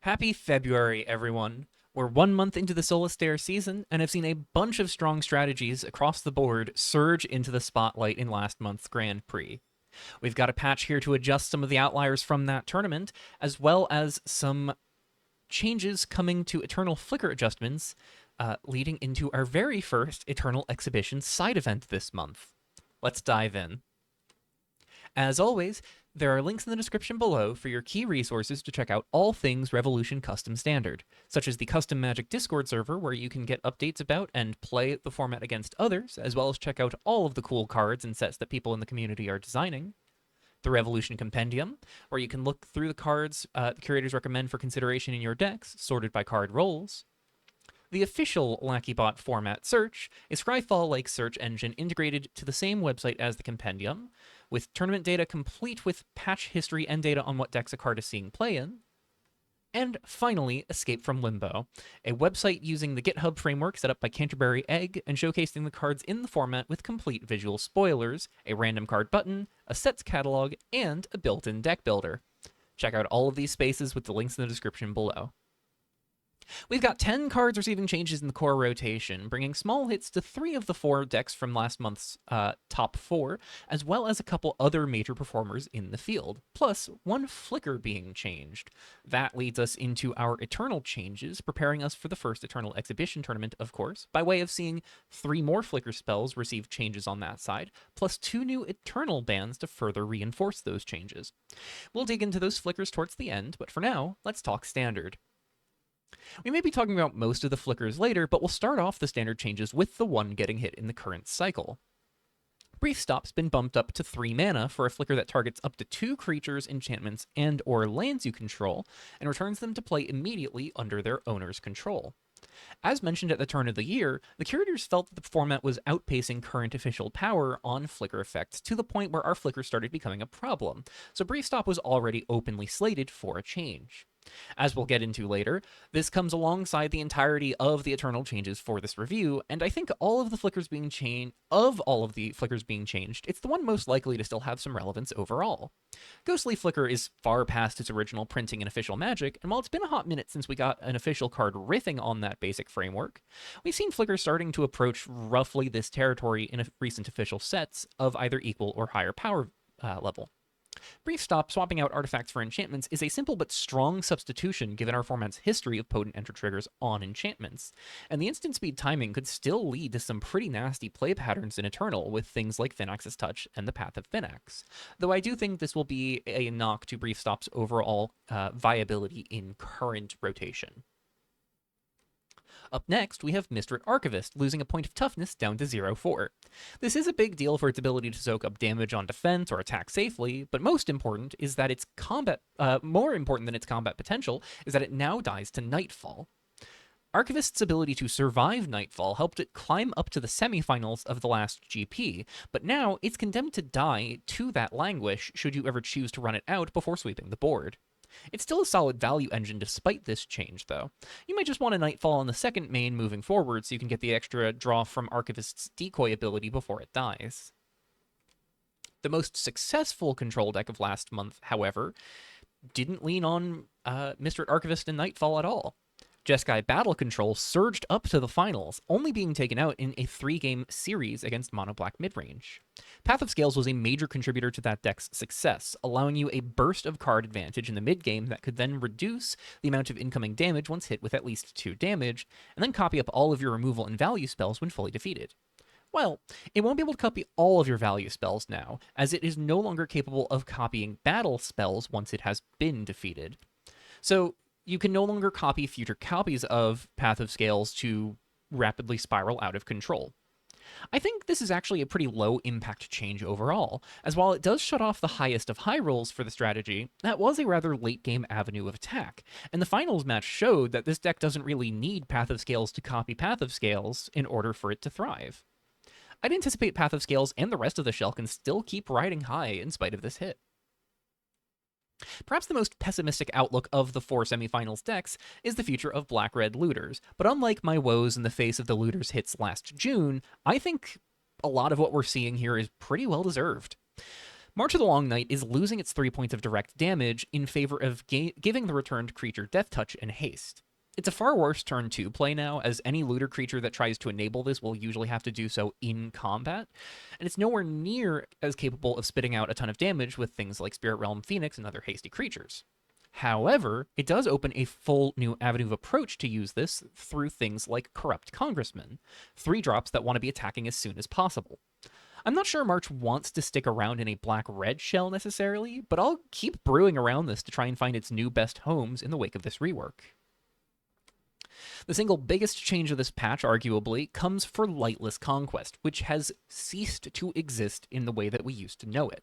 Happy February, everyone. We're 1 month into the Solitaire season and have seen a bunch of strong strategies across the board surge into the spotlight in last month's Grand Prix. We've got a patch here to adjust some of the outliers from that tournament, as well as some changes coming to Eternal Flicker adjustments, leading into our very first Eternal Exhibition side event this month. Let's dive in. As always, there are links in the description below for your key resources to check out all things Revolution Custom Standard, such as the Custom Magic Discord server where you can get updates about and play the format against others, as well as check out all of the cool cards and sets that people in the community are designing. The Revolution Compendium, where you can look through the cards the curators recommend for consideration in your decks, sorted by card roles. The official LackeyBot format search, a Scryfall-like search engine integrated to the same website as the compendium, with tournament data complete with patch history and data on what decks a card is seeing play in. And finally, Escape from Limbo, a website using the GitHub framework set up by Canterbury Egg and showcasing the cards in the format with complete visual spoilers, a random card button, a sets catalog, and a built-in deck builder. Check out all of these spaces with the links in the description below. We've got 10 cards receiving changes in the core rotation, bringing small hits to 3 of the 4 decks from last month's top 4, as well as a couple other major performers in the field, plus 1 flicker being changed. That leads us into our Eternal changes, preparing us for the first Eternal Exhibition tournament, of course, by way of seeing 3 more flicker spells receive changes on that side, plus 2 new Eternal bans to further reinforce those changes. We'll dig into those flickers towards the end, but for now, let's talk Standard. We may be talking about most of the flickers later, but we'll start off the standard changes with the one getting hit in the current cycle. Brief Stop's been bumped up to 3 mana for a flicker that targets up to 2 creatures, enchantments, and or lands you control, and returns them to play immediately under their owner's control. As mentioned at the turn of the year, the curators felt that the format was outpacing current official power on flicker effects to the point where our flicker started becoming a problem, so Brief Stop was already openly slated for a change. As we'll get into later, this comes alongside the entirety of the Eternal changes for this review, and I think all of the flickers being changed, it's the one most likely to still have some relevance overall. Ghostly Flicker is far past its original printing in official Magic, and while it's been a hot minute since we got an official card riffing on that basic framework, we've seen Flicker starting to approach roughly this territory in recent official sets of either equal or higher power level. Brief Stop swapping out artifacts for enchantments is a simple but strong substitution given our format's history of potent enter triggers on enchantments, and the instant speed timing could still lead to some pretty nasty play patterns in Eternal with things like Finax's Touch and the Path of Finax, though I do think this will be a knock to Brief Stop's overall viability in current rotation. Up next, we have Mistrit Archivist, losing a point of toughness down to 0-4. This is a big deal for its ability to soak up damage on defense or attack safely, but most important is that its combat, more important than its combat potential, is that it now dies to Nightfall. Archivist's ability to survive Nightfall helped it climb up to the semifinals of the last GP, but now it's condemned to die to that languish should you ever choose to run it out before sweeping the board. It's still a solid value engine despite this change, though. You might just want a Nightfall on the second main moving forward so you can get the extra draw from Archivist's decoy ability before it dies. The most successful control deck of last month, however, didn't lean on Mistrit Archivist and Nightfall at all. Jeskai Battle Control surged up to the finals, only being taken out in a 3-game series against Mono Black midrange. Path of Scales was a major contributor to that deck's success, allowing you a burst of card advantage in the mid-game that could then reduce the amount of incoming damage once hit with at least 2 damage, and then copy up all of your removal and value spells when fully defeated. Well, it won't be able to copy all of your value spells now, as it is no longer capable of copying battle spells once it has been defeated. So, you can no longer copy future copies of Path of Scales to rapidly spiral out of control. I think this is actually a pretty low impact change overall, as while it does shut off the highest of high rolls for the strategy, that was a rather late game avenue of attack, and the finals match showed that this deck doesn't really need Path of Scales to copy Path of Scales in order for it to thrive. I'd anticipate Path of Scales and the rest of the shell can still keep riding high in spite of this hit. Perhaps the most pessimistic outlook of the 4 semifinals decks is the future of Black-Red Looters, but unlike my woes in the face of the Looters hits last June, I think a lot of what we're seeing here is pretty well deserved. March of the Long Night is losing its 3 points of direct damage in favor of giving the returned creature Death Touch and Haste. It's a far worse turn 2 play now, as any looter creature that tries to enable this will usually have to do so in combat, and it's nowhere near as capable of spitting out a ton of damage with things like Spirit Realm Phoenix and other hasty creatures. However, it does open a full new avenue of approach to use this through things like Corrupt Congressman, 3-drops that want to be attacking as soon as possible. I'm not sure March wants to stick around in a black-red shell necessarily, but I'll keep brewing around this to try and find its new best homes in the wake of this rework. The single biggest change of this patch, arguably, comes for Lightless Conquest, which has ceased to exist in the way that we used to know it.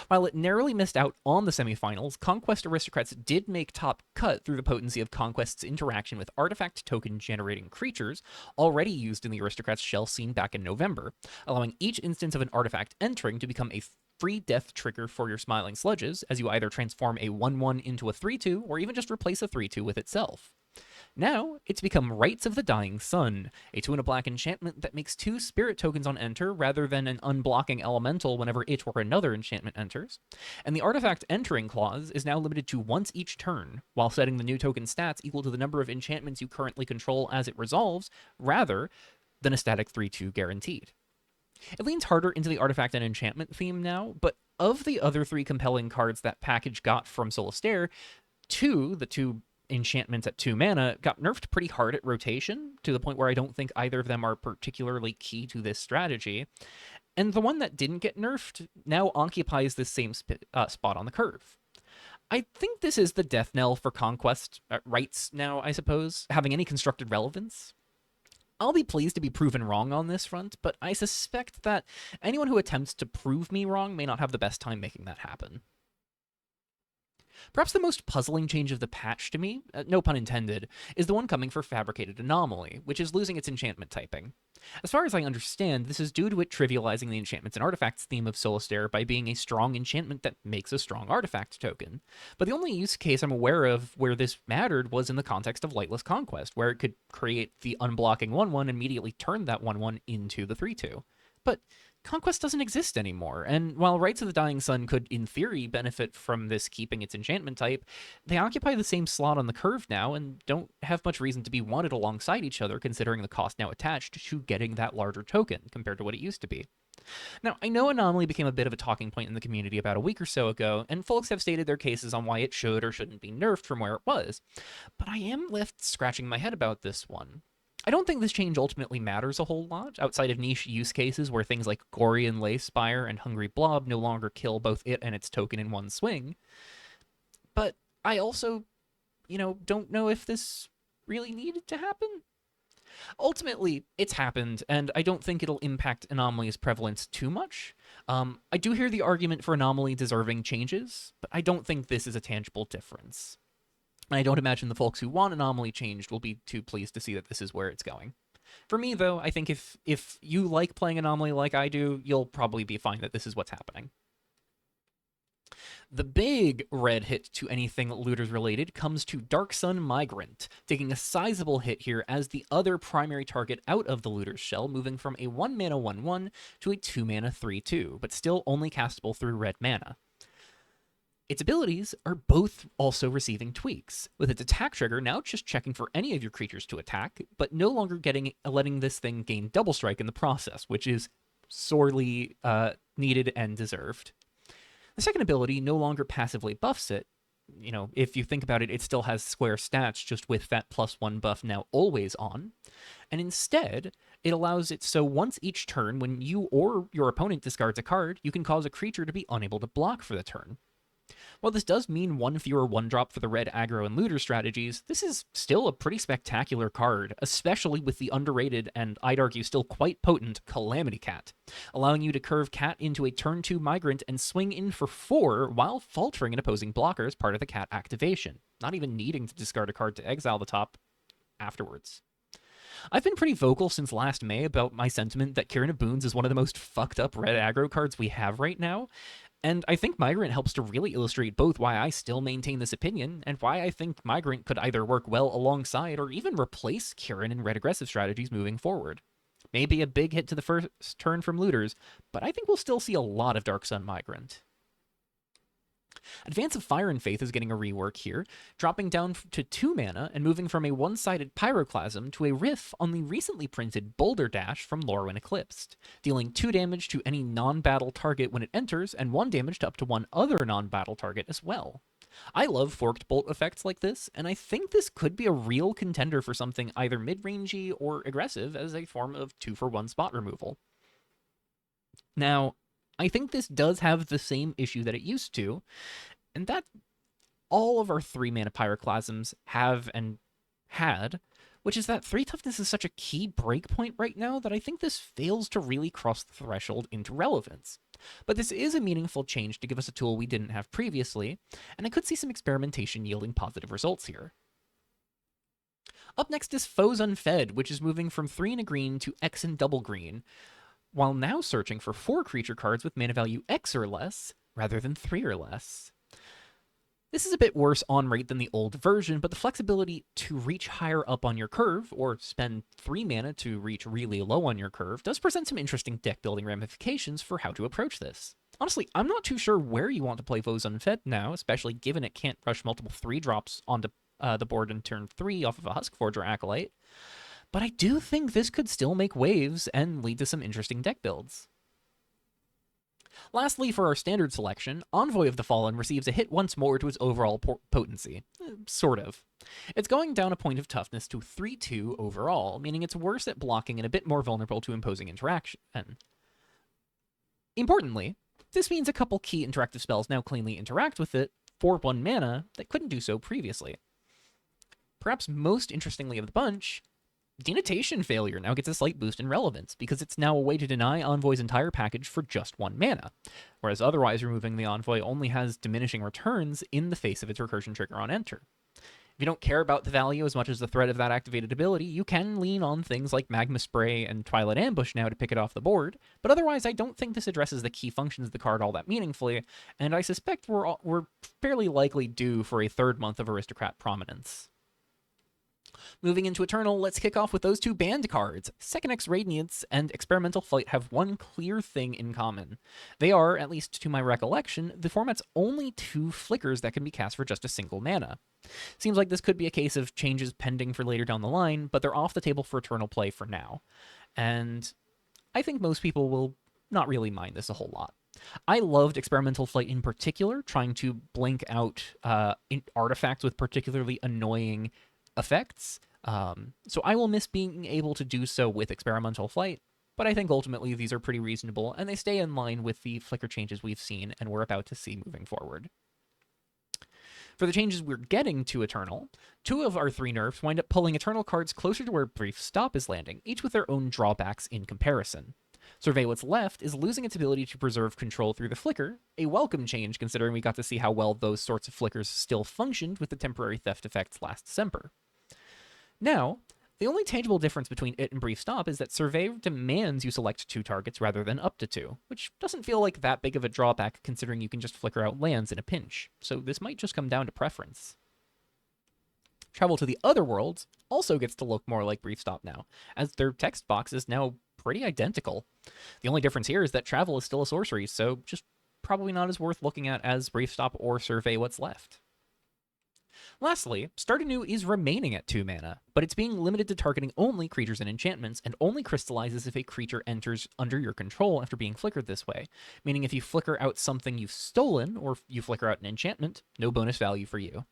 While it narrowly missed out on the semifinals, Conquest Aristocrats did make top cut through the potency of Conquest's interaction with artifact token generating creatures, already used in the Aristocrats shell seen back in November, allowing each instance of an artifact entering to become a free death trigger for your Smiling Sludges, as you either transform a 1/1 into a 3/2, or even just replace a 3/2 with itself. Now, it's become Rites of the Dying Sun, a 2 and a black enchantment that makes 2 spirit tokens on enter rather than an unblocking elemental whenever it or another enchantment enters. And the artifact entering clause is now limited to once each turn, while setting the new token stats equal to the number of enchantments you currently control as it resolves, rather than a static 3/2 guaranteed. It leans harder into the artifact and enchantment theme now, but of the other 3 compelling cards that package got from Solitaire, the two enchantments at 2 mana, got nerfed pretty hard at rotation, to the point where I don't think either of them are particularly key to this strategy. And the one that didn't get nerfed now occupies this same spot on the curve. I think this is the death knell for Conquest rights now, I suppose, having any constructed relevance. I'll be pleased to be proven wrong on this front, but I suspect that anyone who attempts to prove me wrong may not have the best time making that happen. Perhaps the most puzzling change of the patch to me, no pun intended, is the one coming for Fabricated Anomaly, which is losing its enchantment typing. As far as I understand, this is due to it trivializing the enchantments and artifacts theme of Solitaire by being a strong enchantment that makes a strong artifact token. But the only use case I'm aware of where this mattered was in the context of Lightless Conquest, where it could create the unblocking 1/1 and immediately turn that 1/1 into the 3/2. But Conquest doesn't exist anymore, and while Rites of the Dying Sun could, in theory, benefit from this keeping its enchantment type, they occupy the same slot on the curve now and don't have much reason to be wanted alongside each other, considering the cost now attached to getting that larger token compared to what it used to be. Now, I know Anomaly became a bit of a talking point in the community about a week or so ago, and folks have stated their cases on why it should or shouldn't be nerfed from where it was, but I am left scratching my head about this one. I don't think this change ultimately matters a whole lot, outside of niche use cases where things like Gorian Leyspire and Hungry Blob no longer kill both it and its token in one swing. But I also, don't know if this really needed to happen. Ultimately, it's happened, and I don't think it'll impact Anomaly's prevalence too much. I do hear the argument for Anomaly deserving changes, but I don't think this is a tangible difference. And I don't imagine the folks who want Anomaly changed will be too pleased to see that this is where it's going. For me, though, I think if you like playing Anomaly like I do, you'll probably be fine that this is what's happening. The big red hit to anything Looters related comes to Dark Sun Migrant, taking a sizable hit here as the other primary target out of the Looters shell, moving from a 1 mana 1/1 to a 2 mana 3/2, but still only castable through red mana. Its abilities are both also receiving tweaks, with its attack trigger now just checking for any of your creatures to attack, but no longer letting this thing gain double strike in the process, which is sorely needed and deserved. The second ability no longer passively buffs it. If you think about it, it still has square stats, just with that +1 buff now always on. And instead, it allows it so once each turn, when you or your opponent discards a card, you can cause a creature to be unable to block for the turn. While this does mean one fewer 1-drop for the red aggro and looter strategies, this is still a pretty spectacular card, especially with the underrated and I'd argue still quite potent Calamity Cat, allowing you to curve Cat into a turn 2 Migrant and swing in for 4 while faltering an opposing blocker as part of the Cat activation, not even needing to discard a card to exile the top afterwards. I've been pretty vocal since last May about my sentiment that Kieran of Boons is one of the most fucked up red aggro cards we have right now, and I think Migrant helps to really illustrate both why I still maintain this opinion and why I think Migrant could either work well alongside or even replace Kieran in red aggressive strategies moving forward. Maybe a big hit to the first turn from Looters, but I think we'll still see a lot of Dark Sun Migrant. Advance of Fire and Faith is getting a rework here, dropping down to 2 mana and moving from a one-sided Pyroclasm to a riff on the recently printed Boulder Dash from Lorwyn Eclipsed, dealing 2 damage to any non-battle target when it enters and 1 damage to up to one other non-battle target as well. I love forked bolt effects like this, and I think this could be a real contender for something either mid-rangey or aggressive as a form of 2-for-1 spot removal. Now, I think this does have the same issue that it used to, and that all of our 3-mana Pyroclasms have and had, which is that 3 toughness is such a key breakpoint right now that I think this fails to really cross the threshold into relevance. But this is a meaningful change to give us a tool we didn't have previously, and I could see some experimentation yielding positive results here. Up next is Foes Unfed, which is moving from 3 and a green to X and double green, while now searching for 4 creature cards with mana value X or less, rather than 3 or less. This is a bit worse on rate than the old version, but the flexibility to reach higher up on your curve, or spend 3 mana to reach really low on your curve, does present some interesting deck-building ramifications for how to approach this. Honestly, I'm not too sure where you want to play Foes Unfed now, especially given it can't rush multiple 3-drops onto the board in turn 3 off of a Huskforger Acolyte, but I do think this could still make waves and lead to some interesting deck builds. Lastly, for our standard selection, Envoy of the Fallen receives a hit once more to its overall potency. Sort of. It's going down a point of toughness to 3-2 overall, meaning it's worse at blocking and a bit more vulnerable to imposing interaction. Importantly, this means a couple key interactive spells now cleanly interact with it for 1 mana that couldn't do so previously. Perhaps most interestingly of the bunch, Denotation Failure now gets a slight boost in relevance, because it's now a way to deny Envoy's entire package for just 1 mana, whereas otherwise removing the Envoy only has diminishing returns in the face of its recursion trigger on enter. If you don't care about the value as much as the threat of that activated ability, you can lean on things like Magma Spray and Twilight Ambush now to pick it off the board, but otherwise I don't think this addresses the key functions of the card all that meaningfully, and I suspect we're fairly likely due for a 3rd month of Aristocrat prominence. Moving into Eternal, let's kick off with those 2 banned cards. Second X Radiance and Experimental Flight have one clear thing in common. They are, at least to my recollection, the format's only 2 flickers that can be cast for just a single mana. Seems like this could be a case of changes pending for later down the line, but they're off the table for Eternal play for now. And I think most people will not really mind this a whole lot. I loved Experimental Flight in particular, trying to blink out artifacts with particularly annoying effects, so I will miss being able to do so with Experimental Flight, but I think ultimately these are pretty reasonable, and they stay in line with the flicker changes we've seen and we're about to see moving forward. For the changes we're getting to Eternal, 2 of our 3 nerfs wind up pulling Eternal cards closer to where Brief Stop is landing, each with their own drawbacks in comparison. Survey What's Left is losing its ability to preserve control through the flicker, a welcome change considering we got to see how well those sorts of flickers still functioned with the temporary theft effects last December. Now, the only tangible difference between it and Brief Stop is that Survey demands you select 2 targets rather than up to 2, which doesn't feel like that big of a drawback considering you can just flicker out lands in a pinch, so this might just come down to preference. Travel to the Other Worlds also gets to look more like Brief Stop now, as their text box is now pretty identical. The only difference here is that Travel is still a sorcery, so just probably not as worth looking at as Brief Stop or Survey What's Left. Lastly, Start Anew is remaining at 2 mana, but it's being limited to targeting only creatures and enchantments, and only crystallizes if a creature enters under your control after being flickered this way, meaning if you flicker out something you've stolen, or you flicker out an enchantment, no bonus value for you.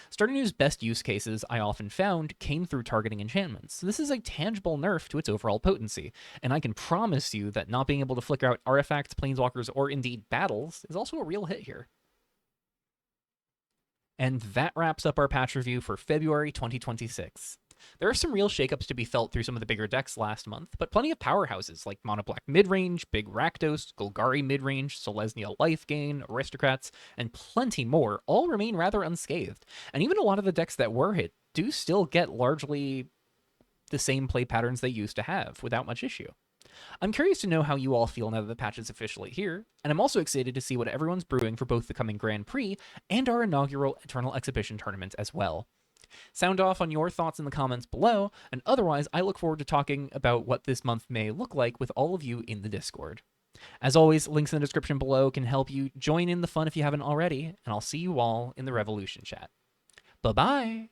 Start Anew's best use cases, I often found, came through targeting enchantments, so this is a tangible nerf to its overall potency, and I can promise you that not being able to flicker out artifacts, planeswalkers, or indeed battles is also a real hit here. And that wraps up our patch review for February 2026. There are some real shakeups to be felt through some of the bigger decks last month, but plenty of powerhouses like Mono Black Midrange, Big Rakdos, Golgari Midrange, Selesnya Life Gain, Aristocrats, and plenty more all remain rather unscathed. And even a lot of the decks that were hit do still get largely the same play patterns they used to have without much issue. I'm curious to know how you all feel now that the patch is officially here, and I'm also excited to see what everyone's brewing for both the coming Grand Prix and our inaugural Eternal Exhibition tournament as well. Sound off on your thoughts in the comments below, and otherwise I look forward to talking about what this month may look like with all of you in the Discord. As always, links in the description below can help you join in the fun if you haven't already, and I'll see you all in the Revolution chat. Bye-bye!